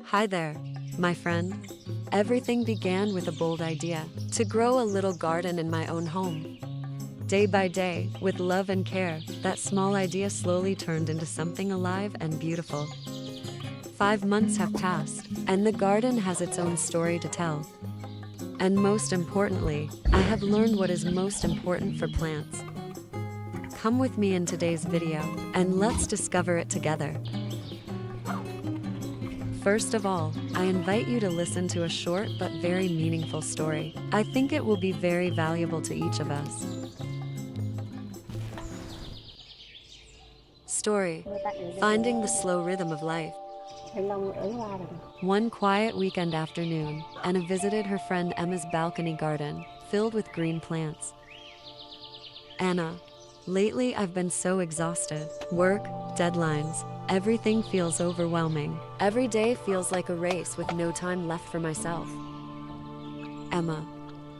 Hi there, my friend. Everything began with a bold idea to grow a little garden in my own home. Day by day, with love and care, that small idea slowly turned into something alive and beautiful. 5 months have passed, and the garden has its own story to tell. And most importantly, I have learned what is most important for plants. Come with me in today's video, and let's discover it together. First of all, I invite you to listen to a short but very meaningful story. I think it will be very valuable to each of us. Story: Finding the Slow Rhythm of Life. One quiet weekend afternoon, Anna visited her friend Emma's balcony garden, filled with green plants. Anna, lately I've been so exhausted. Work, deadlines, everything feels overwhelming. Every day feels like a race with no time left for myself. Emma,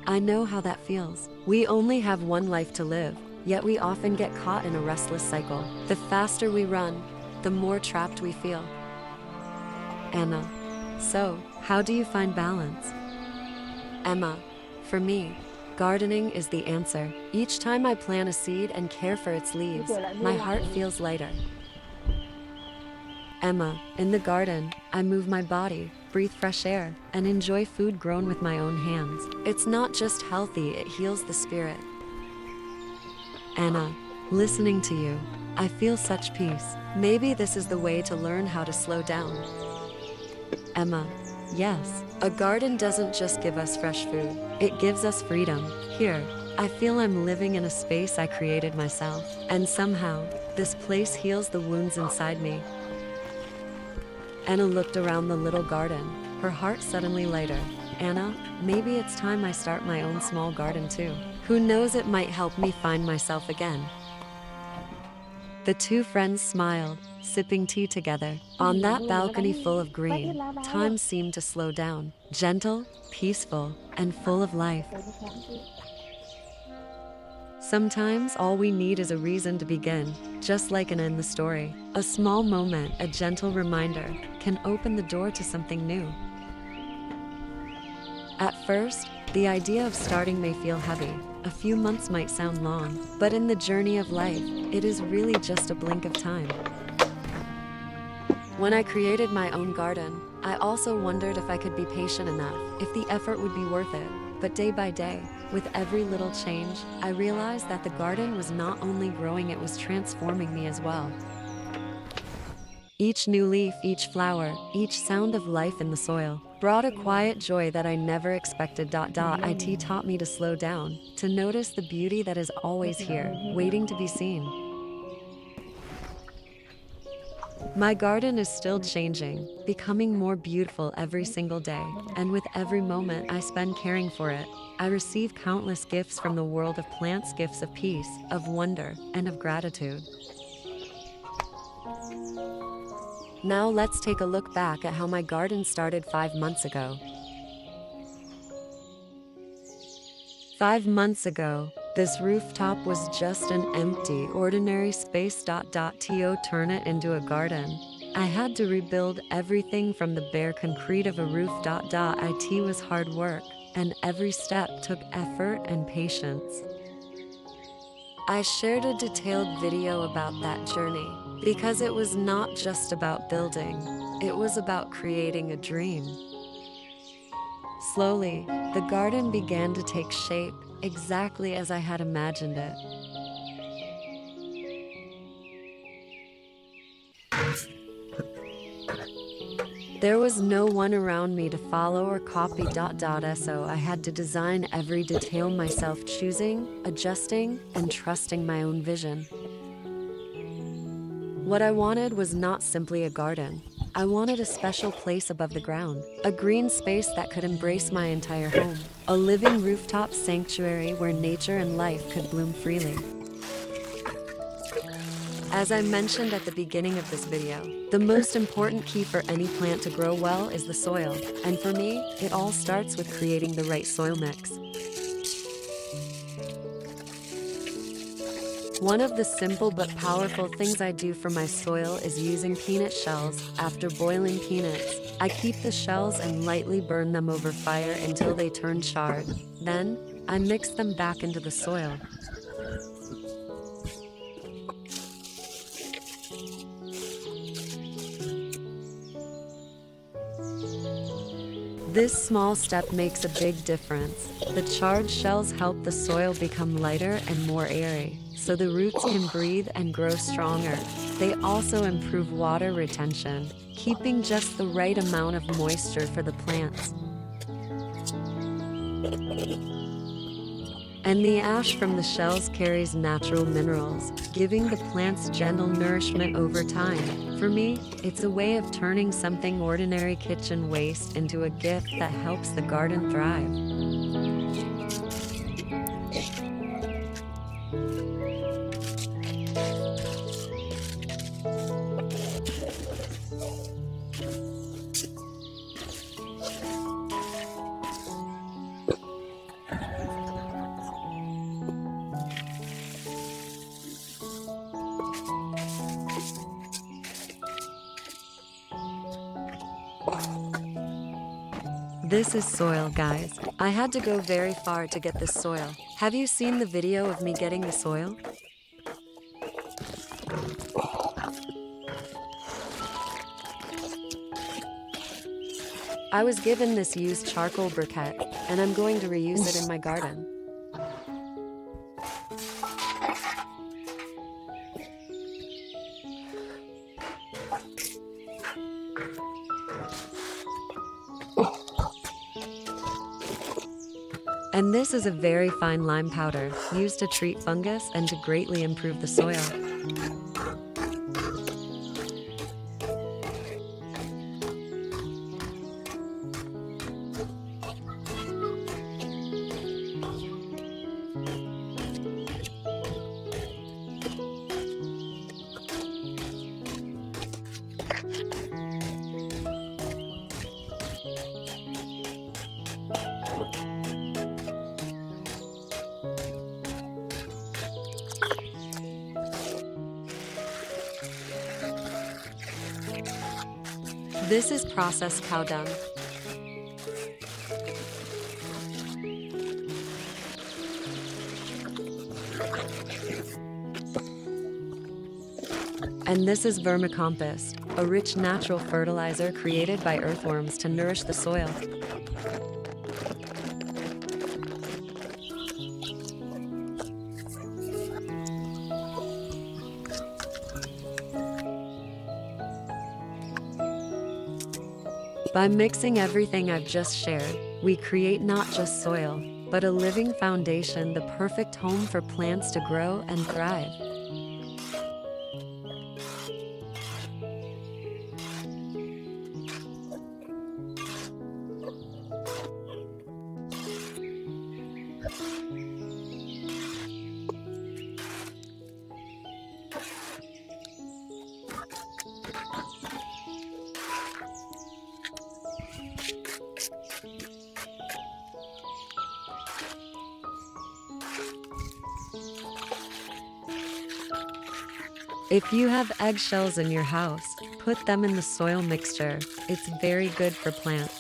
I know how that feels. We only have one life to live, yet we often get caught in a restless cycle. The faster we run, the more trapped we feel. Anna, so, how do you find balance? Emma, for me, gardening is the answer. Each time I plant a seed and care for its leaves, my heart feels lighter. Emma, in the garden, I move my body, breathe fresh air, and enjoy food grown with my own hands. It's not just healthy, it heals the spirit. Anna, listening to you, I feel such peace. Maybe this is the way to learn how to slow down. Emma, yes, a garden doesn't just give us fresh food, it gives us freedom. Here, I feel I'm living in a space I created myself, and somehow, this place heals the wounds inside me. Anna looked around the little garden, her heart suddenly lighter. Anna, maybe it's time I start my own small garden too. Who knows, it might help me find myself again. The two friends smiled, sipping tea together. On that balcony full of green, time seemed to slow down, gentle, peaceful, and full of life. Sometimes all we need is a reason to begin, just like in the story. A small moment, a gentle reminder, can open the door to something new. At first, the idea of starting may feel heavy. A few months might sound long, but in the journey of life, it is really just a blink of time. When I created my own garden, I also wondered if I could be patient enough, if the effort would be worth it. But day by day, with every little change, I realized that the garden was not only growing, it was transforming me as well. Each new leaf, each flower, each sound of life in the soil brought a quiet joy that I never expected. It taught me to slow down, to notice the beauty that is always here, waiting to be seen. My garden is still changing, becoming more beautiful every single day, and with every moment I spend caring for it, I receive countless gifts from the world of plants, gifts of peace, of wonder, and of gratitude. Now let's take a look back at how my garden started 5 months ago. 5 months ago, this rooftop was just an empty, ordinary space. To turn it into a garden, I had to rebuild everything from the bare concrete of a roof. It was hard work, and every step took effort and patience. I shared a detailed video about that journey because it was not just about building, it was about creating a dream. Slowly, the garden began to take shape, exactly as I had imagined it. There was no one around me to follow or copy. So I had to design every detail myself, choosing, adjusting, and trusting my own vision. What I wanted was not simply a garden. I wanted a special place above the ground, a green space that could embrace my entire home, a living rooftop sanctuary where nature and life could bloom freely. As I mentioned at the beginning of this video, the most important key for any plant to grow well is the soil, and for me, it all starts with creating the right soil mix. One of the simple but powerful things I do for my soil is using peanut shells. After boiling peanuts, I keep the shells and lightly burn them over fire until they turn charred. Then, I mix them back into the soil. This small step makes a big difference. The charred shells help the soil become lighter and more airy, so the roots can breathe and grow stronger. They also improve water retention, keeping just the right amount of moisture for the plants. And the ash from the shells carries natural minerals, giving the plants gentle nourishment over time. For me, it's a way of turning something ordinary kitchen waste into a gift that helps the garden thrive. This is soil, guys. I had to go very far to get this soil. Have you seen the video of me getting the soil? I was given this used charcoal briquette, and I'm going to reuse it in my garden. And this is a very fine lime powder, used to treat fungus and to greatly improve the soil. This is processed cow dung. And this is vermicompost, a rich natural fertilizer created by earthworms to nourish the soil. By mixing everything I've just shared, we create not just soil, but a living foundation, the perfect home for plants to grow and thrive. If you have eggshells in your house, put them in the soil mixture. It's very good for plants.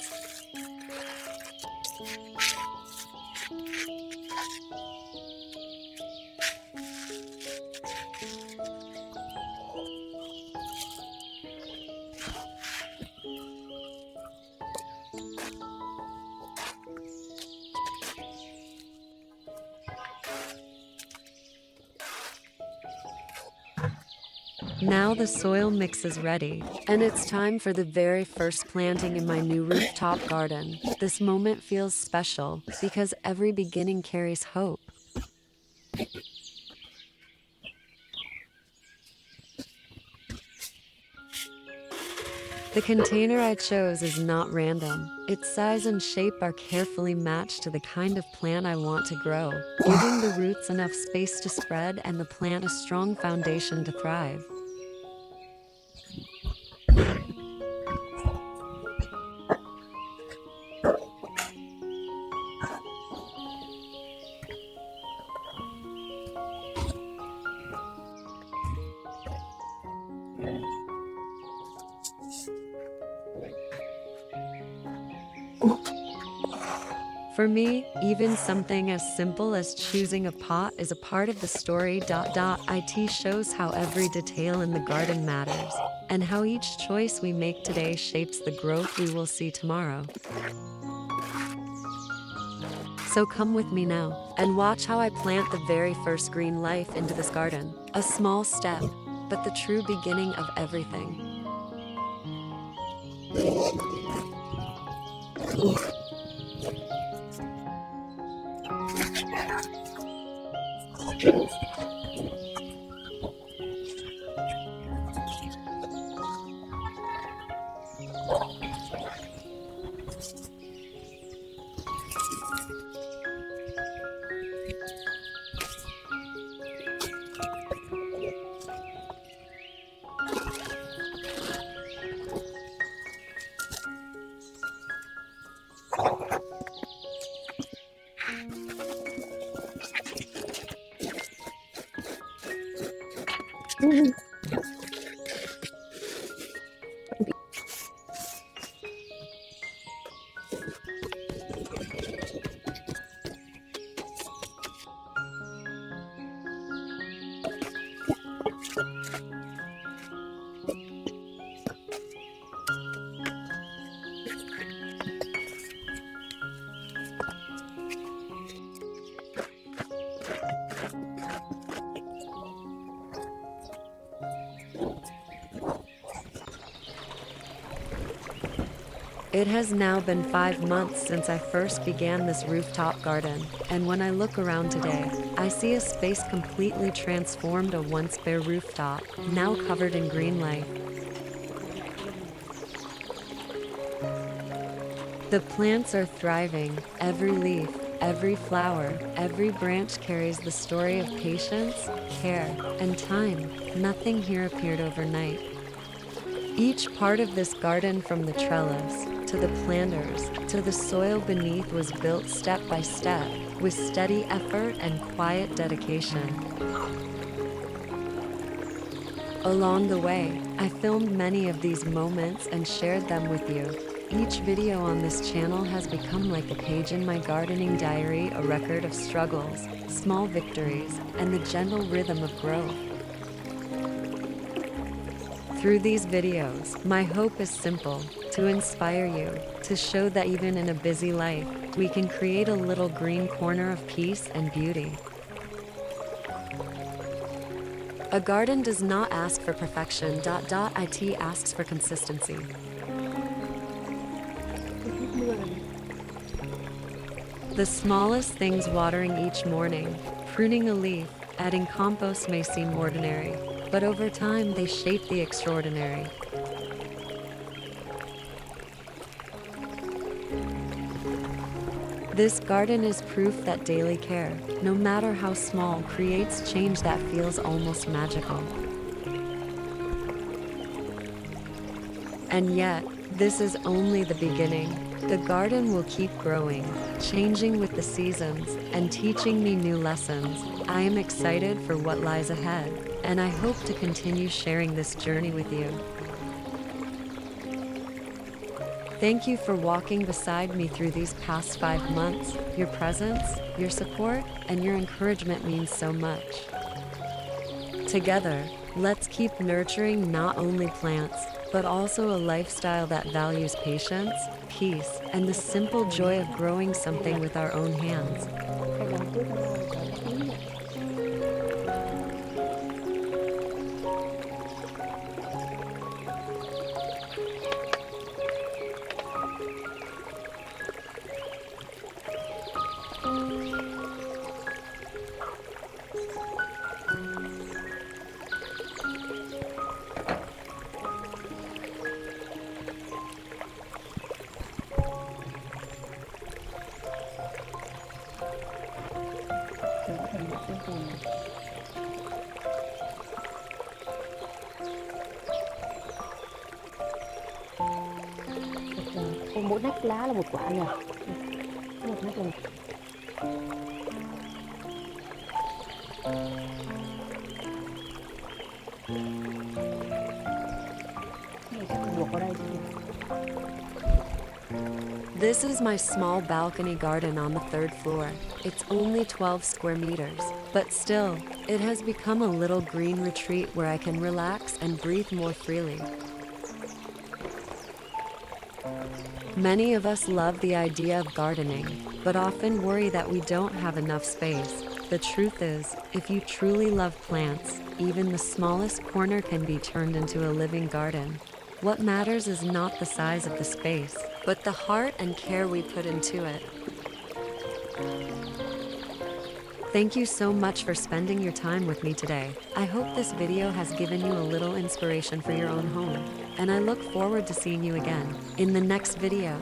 Now the soil mix is ready, and it's time for the very first planting in my new rooftop garden. This moment feels special because every beginning carries hope. The container I chose is not random. Its size and shape are carefully matched to the kind of plant I want to grow, giving the roots enough space to spread and the plant a strong foundation to thrive. For me, even something as simple as choosing a pot is a part of the story. It shows how every detail in the garden matters, and how each choice we make today shapes the growth we will see tomorrow. So come with me now, and watch how I plant the very first green life into this garden. A small step, but the true beginning of everything. It has now been 5 months since I first began this rooftop garden, and when I look around today, I see a space completely transformed. A once bare rooftop, now covered in green life. The plants are thriving. Every leaf, every flower, every branch carries the story of patience, care, and time. Nothing here appeared overnight. Each part of this garden, from the trellis, to the planters, to the soil beneath, was built step by step, with steady effort and quiet dedication. Along the way, I filmed many of these moments and shared them with you. Each video on this channel has become like a page in my gardening diary, a record of struggles, small victories, and the gentle rhythm of growth. Through these videos, my hope is simple: to inspire you, to show that even in a busy life, we can create a little green corner of peace and beauty. A garden does not ask for perfection. It asks for consistency. The smallest things, watering each morning, pruning a leaf, adding compost, may seem ordinary, but over time they shape the extraordinary. This garden is proof that daily care, no matter how small, creates change that feels almost magical. And yet, this is only the beginning. The garden will keep growing, changing with the seasons, and teaching me new lessons. I am excited for what lies ahead, and I hope to continue sharing this journey with you. Thank you for walking beside me through these past 5 months. Your presence, your support, and your encouragement means so much. Together, let's keep nurturing not only plants, but also a lifestyle that values patience, peace, and the simple joy of growing something with our own hands. Mỗi nách lá là một quả nhỉ? Một nách là một. Này chắc buộc vào đây chứ. This is my small balcony garden on the third floor. It's only 12 square meters, but still, it has become a little green retreat where I can relax and breathe more freely. Many of us love the idea of gardening, but often worry that we don't have enough space. The truth is, if you truly love plants, even the smallest corner can be turned into a living garden. What matters is not the size of the space, but the heart and care we put into it. Thank you so much for spending your time with me today. I hope this video has given you a little inspiration for your own home, and I look forward to seeing you again in the next video.